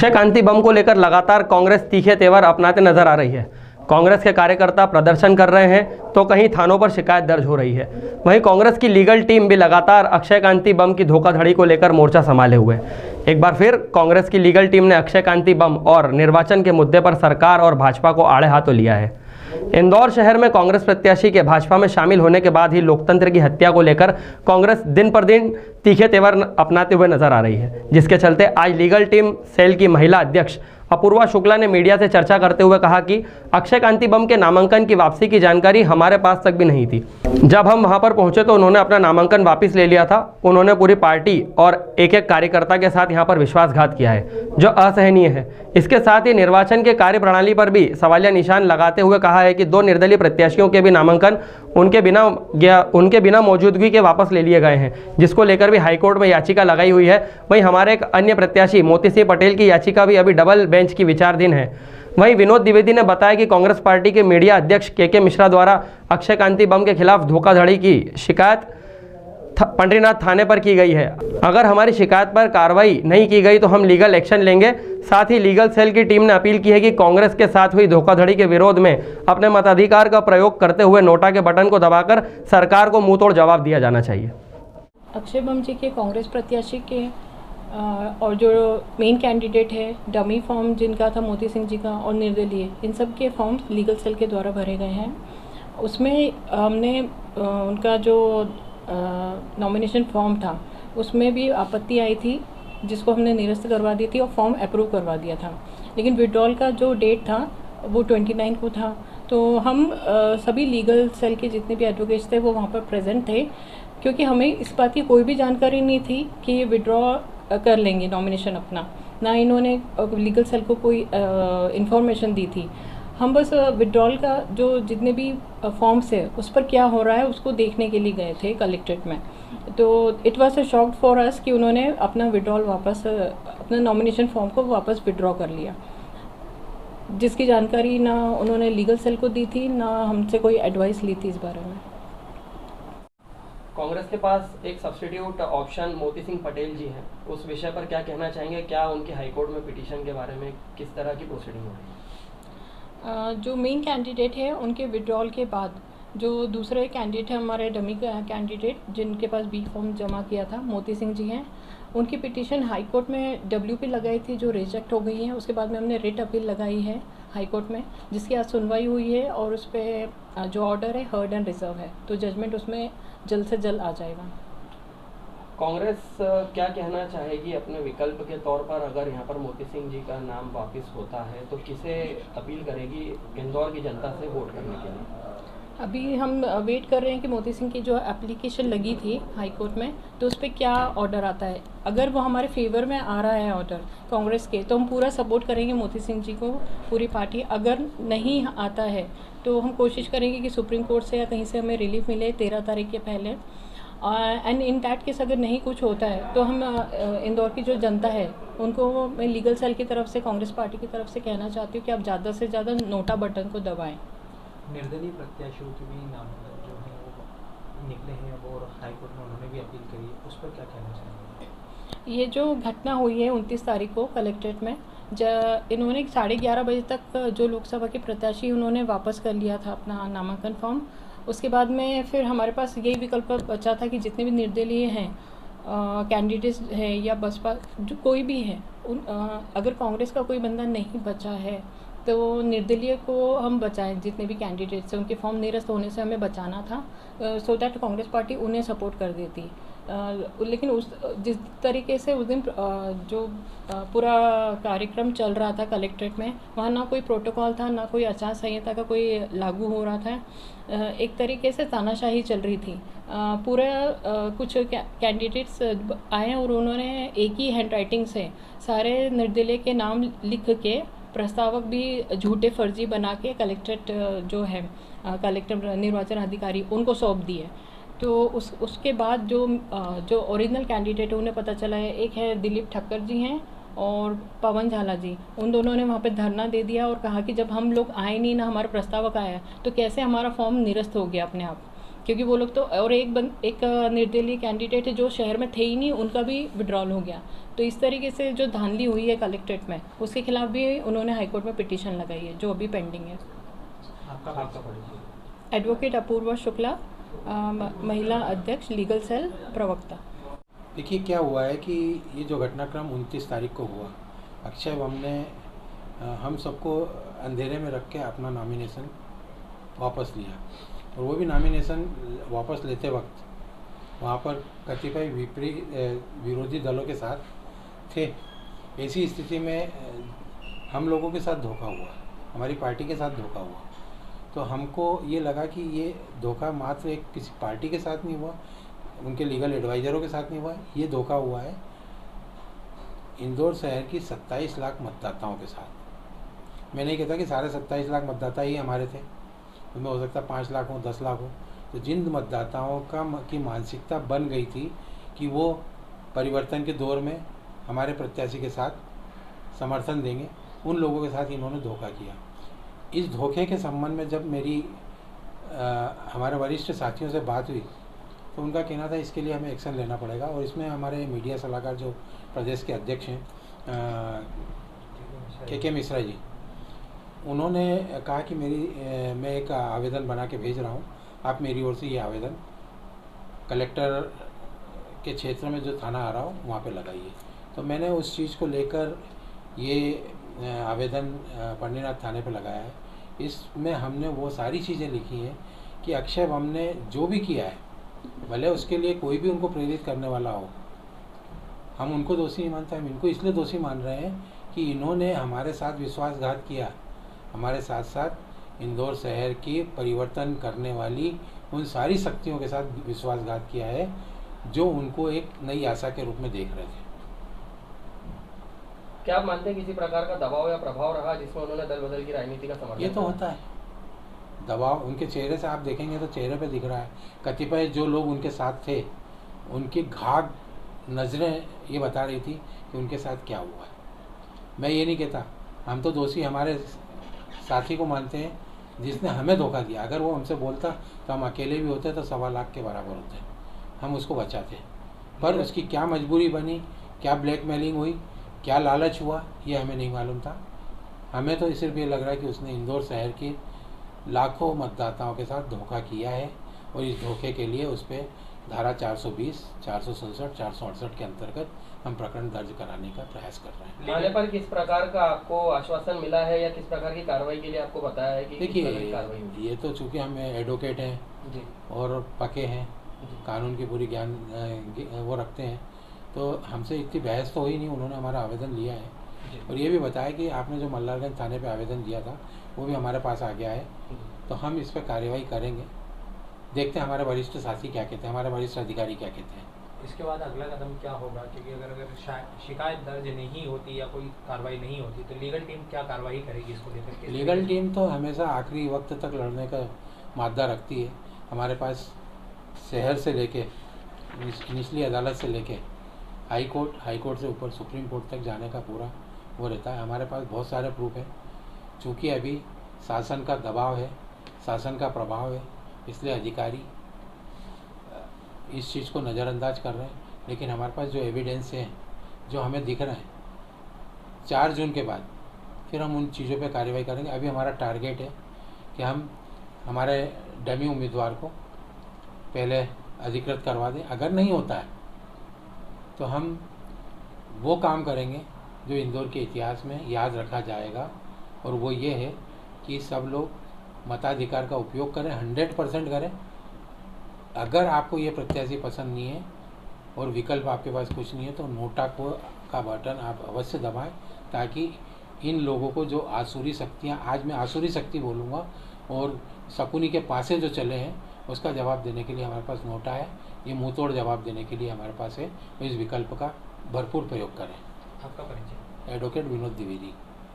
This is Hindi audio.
अक्षय कांति बम को लेकर लगातार कांग्रेस तीखे तेवर अपनाते नजर आ रही है। कांग्रेस के कार्यकर्ता प्रदर्शन कर रहे हैं तो कहीं थानों पर शिकायत दर्ज हो रही है। वहीं कांग्रेस की लीगल टीम भी लगातार अक्षय कांति बम की धोखाधड़ी को लेकर मोर्चा संभाले हुए। एक बार फिर कांग्रेस की लीगल टीम ने अक्षय कांति बम और निर्वाचन के मुद्दे पर सरकार और भाजपा को आड़े हाथों लिया है। इंदौर शहर में कांग्रेस प्रत्याशी के भाजपा में शामिल होने के बाद ही लोकतंत्र की हत्या को लेकर कांग्रेस दिन पर दिन तीखे तेवर अपनाते हुए नजर आ रही है, जिसके चलते आज लीगल टीम सेल की महिला अध्यक्ष अपूर्वा शुक्ला ने मीडिया से चर्चा करते हुए कहा कि अक्षय कांति बम के नामांकन की वापसी की जानकारी हमारे पास तक भी नहीं थी। जब हम वहां पर पहुंचे तो उन्होंने अपना नामांकन वापस ले लिया था। उन्होंने पूरी पार्टी और एक एक कार्यकर्ता के साथ यहां पर विश्वासघात किया है, जो असहनीय है। इसके साथ ही निर्वाचन के कार्यप्रणाली पर भी सवालिया निशान लगाते हुए कहा है कि 2 निर्दलीय प्रत्याशियों के भी नामांकन उनके बिना मौजूदगी के वापस ले लिए गए हैं, जिसको लेकर भी हाईकोर्ट में याचिका लगाई हुई है। वहीं हमारे एक अन्य प्रत्याशी मोती सिंह पटेल की याचिका भी अभी डबल बेंच की विचाराधीन है। वहीं विनोद द्विवेदी ने बताया कि कांग्रेस पार्टी के मीडिया अध्यक्ष के मिश्रा द्वारा अक्षय कांति बम के खिलाफ धोखाधड़ी की शिकायत पंडरीनाथ थाने पर की गई है। अगर हमारी शिकायत पर कार्रवाई नहीं की गई तो हम लीगल एक्शन लेंगे। साथ ही लीगल सेल की टीम ने अपील की है कि कांग्रेस के साथ हुई धोखाधड़ी के विरोध में अपने मताधिकार का प्रयोग करते हुए नोटा के बटन को दबाकर सरकार को मुंहतोड़ जवाब दिया जाना चाहिए। अक्षय बम जी के कांग्रेस प्रत्याशी के और जो मेन कैंडिडेट है, डमी फॉर्म जिनका था मोती सिंह जी का और निर्दलीय, इन सब के फॉर्म लीगल सेल के द्वारा भरे गए हैं। उसमें हमने उनका जो नॉमिनेशन फॉर्म था उसमें भी आपत्ति आई थी, जिसको हमने निरस्त करवा दी थी और फॉर्म अप्रूव करवा दिया था। लेकिन विड्रॉल का जो डेट था वो 29 को था। तो हम सभी लीगल सेल के जितने भी एडवोकेट्स थे वो वहाँ पर प्रेजेंट थे, क्योंकि हमें इस बात की कोई भी जानकारी नहीं थी कि ये विड्रॉ कर लेंगे नॉमिनेशन अपना, ना इन्होंने लीगल सेल को कोई इन्फॉर्मेशन दी थी। हम बस विड्रॉल का जो जितने भी फॉर्म्स है उस पर क्या हो रहा है उसको देखने के लिए गए थे कलेक्ट्रेट में। तो it was a shock for us कि उन्होंने अपना विड्रॉल वापस, अपना नॉमिनेशन फॉर्म को वापस विड्रॉ कर लिया, जिसकी जानकारी ना उन्होंने लीगल सेल को दी थी, ना हमसे कोई एडवाइस ली थी इस बारे में। कांग्रेस के पास एक सब्स्टिट्यूट ऑप्शन मोती सिंह पटेल जी हैं, उस विषय पर क्या कहना चाहेंगे? क्या उनके हाईकोर्ट में पिटीशन के बारे में किस तरह की प्रोसीडिंग होगी? जो मेन कैंडिडेट है उनके विड्रॉल के बाद जो दूसरे कैंडिडेट है, हमारे डमी कैंडिडेट जिनके पास बी फॉर्म जमा किया था, मोती सिंह जी हैं, उनकी पिटीशन हाई कोर्ट में WP लगाई थी जो रिजेक्ट हो गई है। उसके बाद में हमने रिट अपील लगाई है हाई कोर्ट में, जिसकी आज सुनवाई हुई है और उस पर जो ऑर्डर है हर्ड एंड रिजर्व है, तो जजमेंट उसमें जल्द से जल्द आ जाएगा। कांग्रेस क्या कहना चाहेगी अपने विकल्प के तौर पर, अगर यहाँ पर मोती सिंह जी का नाम वापस होता है तो किसे अपील करेगी इंदौर की जनता से वोट करने के लिए? अभी हम वेट कर रहे हैं कि मोती सिंह की जो एप्लीकेशन लगी थी हाई कोर्ट में, तो उस पर क्या ऑर्डर आता है। अगर वो हमारे फेवर में आ रहा है ऑर्डर कांग्रेस के, तो हम पूरा सपोर्ट करेंगे मोती सिंह जी को, पूरी पार्टी। अगर नहीं आता है तो हम कोशिश करेंगे कि सुप्रीम कोर्ट से या कहीं से हमें रिलीफ मिले 13 तारीख के पहले। एंड इन दैट केस अगर नहीं कुछ होता है तो हम इंदौर की जो जनता है उनको मैं लीगल सेल की तरफ से, कांग्रेस पार्टी की तरफ से कहना चाहती हूँ कि आप ज़्यादा से ज़्यादा नोटा बटन को दबाएं। निर्दलीय प्रत्याशियों के भी नाम जो हैं वो निकले हैं और हाईकोर्ट में उन्होंने भी अपील करी है, उस पर क्या कहना चाहेंगे? ये जो घटना हुई है 29 तारीख को कलेक्ट्रेट में, इन्होंने 11:30 बजे तक जो लोकसभा के प्रत्याशी उन्होंने वापस कर लिया था अपना नामांकन फॉर्म। उसके बाद में फिर हमारे पास यही विकल्प बचा था कि जितने भी निर्दलीय हैं कैंडिडेट्स हैं या बसपा जो कोई भी है, अगर कांग्रेस का कोई बंदा नहीं बचा है तो निर्दलीय को हम बचाएं। जितने भी कैंडिडेट्स हैं उनके फॉर्म निरस्त होने से हमें बचाना था, सो दैट कांग्रेस पार्टी उन्हें सपोर्ट कर देती। लेकिन जिस तरीके से उस दिन जो पूरा कार्यक्रम चल रहा था कलेक्ट्रेट में, वहाँ ना कोई प्रोटोकॉल था, ना कोई आचार संहिता का कोई लागू हो रहा था। एक तरीके से तानाशाही चल रही थी। पूरा कुछ कैंडिडेट्स आए और उन्होंने एक ही हैंडराइटिंग से सारे निर्दलीय के नाम लिख के, प्रस्तावक भी झूठे फर्जी बना के कलेक्ट्रेट जो है कलेक्टर निर्वाचन अधिकारी उनको सौंप दिए। तो उसके बाद जो ओरिजिनल कैंडिडेट है उन्हें पता चला है, एक है दिलीप ठक्कर जी हैं और पवन झाला जी, उन दोनों ने वहाँ पे धरना दे दिया और कहा कि जब हम लोग आए नहीं, ना हमारा प्रस्तावक आया, तो कैसे हमारा फॉर्म निरस्त हो गया अपने आप। क्योंकि वो लोग तो, और एक निर्दलीय कैंडिडेट है जो शहर में थे ही नहीं, उनका भी विड्रॉल हो गया। तो इस तरीके से जो धांधली हुई है कलेक्ट्रेट में, उसके खिलाफ भी उन्होंने हाईकोर्ट में पिटीशन लगाई है जो अभी पेंडिंग है। आपका परिचय? एडवोकेट अपूर्वा शुक्ला, महिला अध्यक्ष, लीगल सेल, प्रवक्ता। देखिए क्या हुआ है कि ये जो घटनाक्रम 29 तारीख को हुआ, अक्षय बम ने हम सबको अंधेरे में रख के अपना नॉमिनेशन वापस लिया, और वो भी नॉमिनेशन वापस लेते वक्त वहाँ पर कतिपय विरोधी दलों के साथ थे। ऐसी स्थिति में हम लोगों के साथ धोखा हुआ, हमारी पार्टी के साथ धोखा हुआ। तो हमको ये लगा कि ये धोखा मात्र एक किसी पार्टी के साथ नहीं हुआ, उनके लीगल एडवाइज़रों के साथ नहीं हुआ, ये धोखा हुआ है इंदौर शहर की 27 लाख मतदाताओं के साथ। मैं नहीं कहता कि सारे 27 लाख मतदाता ही हमारे थे, उनमें हो सकता 5 लाख हो, 10 लाख हो। तो जिन मतदाताओं की मानसिकता बन गई थी कि वो परिवर्तन के दौर में हमारे प्रत्याशी के साथ समर्थन देंगे, उन लोगों के साथ इन्होंने धोखा किया। इस धोखे के संबंध में जब मेरी हमारे वरिष्ठ साथियों से बात हुई तो उनका कहना था इसके लिए हमें एक्शन लेना पड़ेगा, और इसमें हमारे मीडिया सलाहकार जो प्रदेश के अध्यक्ष हैं के मिश्रा जी, उन्होंने कहा कि मैं एक आवेदन बना के भेज रहा हूँ, आप मेरी ओर से ये आवेदन कलेक्टर के क्षेत्र में जो थाना आ रहा हो वहाँ पे लगाइए। तो मैंने उस चीज़ को लेकर ये आवेदन पंडीनाथ थाने पे लगाया है। इसमें हमने वो सारी चीज़ें लिखी हैं कि अक्षय बम ने जो भी किया है, भले उसके लिए कोई भी उनको प्रेरित करने वाला हो, हम उनको दोषी नहीं मानते। हम इनको इसलिए दोषी मान रहे हैं कि इन्होंने हमारे साथ विश्वासघात किया, हमारे साथ साथ इंदौर शहर की परिवर्तन करने वाली उन सारी शक्तियों के साथ विश्वासघात किया है जो उनको एक नई आशा के रूप में देख रहे थे। क्या आप मानते हैं किसी प्रकार का दबाव या प्रभाव रहा जिसमें उन्होंने दल बदल की राजनीति का समर्थन? ये तो होता है, दबाव उनके चेहरे से आप देखेंगे तो चेहरे पे दिख रहा है। कतिपय जो लोग उनके साथ थे, उनकी घाघ नज़रें ये बता रही थी कि उनके साथ क्या हुआ है। मैं ये नहीं कहता, हम तो दोषी हमारे साथी को मानते हैं जिसने हमें धोखा दिया। अगर वो हमसे बोलता तो हम अकेले भी होते तो 1.25 लाख के बराबर होते, हम उसको बचाते। पर उसकी क्या मजबूरी बनी, क्या ब्लैकमेलिंग हुई, क्या लालच हुआ, ये हमें नहीं मालूम था। हमें तो सिर्फ ये लग रहा है कि उसने इंदौर शहर के लाखों मतदाताओं के साथ धोखा किया है, और इस धोखे के लिए उस पर धारा 420, 467, 468 के अंतर्गत हम प्रकरण दर्ज कराने का प्रयास कर रहे हैं। थाने पर किस प्रकार का आपको आश्वासन मिला है या किस प्रकार की कार्रवाई के लिए आपको बताया है कि देखिए, कार्रवाई हुई? ये तो चूँकि हम एडवोकेट हैं जी और पके हैं, जी। कानून की पूरी ज्ञान वो रखते हैं, तो हमसे इतनी बहस तो हुई नहीं। उन्होंने हमारा आवेदन लिया है जी। और ये भी बताया कि आपने जो मल्हारगंज थाने पे आवेदन दिया था वो भी हमारे पास आ गया है, तो हम इस पर कार्रवाई करेंगे। देखते हैं हमारे वरिष्ठ साथी क्या कहते हैं, हमारे वरिष्ठ अधिकारी क्या कहते हैं। इसके बाद अगला कदम क्या होगा? क्योंकि अगर शिकायत दर्ज नहीं होती या कोई कार्रवाई नहीं होती तो लीगल टीम क्या कार्रवाई करेगी इसको लेकर? लीगल टीम तो हमेशा आखिरी वक्त तक लड़ने का मादा रखती है। हमारे पास शहर से लेके निचली अदालत से लेके हाई कोर्ट से ऊपर सुप्रीम कोर्ट तक जाने का पूरा वो रहता है। हमारे पास बहुत सारे प्रूफ हैं। चूँकि अभी शासन का दबाव है, शासन का प्रभाव है, इसलिए अधिकारी इस चीज़ को नज़रअंदाज कर रहे हैं। लेकिन हमारे पास जो एविडेंस है, जो हमें दिख रहे हैं, 4 जून के बाद फिर हम उन चीज़ों पे कार्रवाई करेंगे। अभी हमारा टारगेट है कि हम हमारे डमी उम्मीदवार को पहले अधिकृत करवा दें। अगर नहीं होता है तो हम वो काम करेंगे जो इंदौर के इतिहास में याद रखा जाएगा, और वो ये है कि सब लोग मताधिकार का उपयोग करें, 100% करें। अगर आपको ये प्रत्याशी पसंद नहीं है और विकल्प आपके पास कुछ नहीं है तो नोटा का बटन आप अवश्य दबाएं, ताकि इन लोगों को जो आसुरी शक्तियाँ, आज मैं आसुरी शक्ति बोलूँगा, और शकुनी के पासे जो चले हैं उसका जवाब देने के लिए हमारे पास नोटा है। ये मुँह तोड़ जवाब देने के लिए हमारे पास है, तो इस विकल्प का भरपूर प्रयोग करें। आपका परिचय? एडवोकेट विनोद द्विवेदी।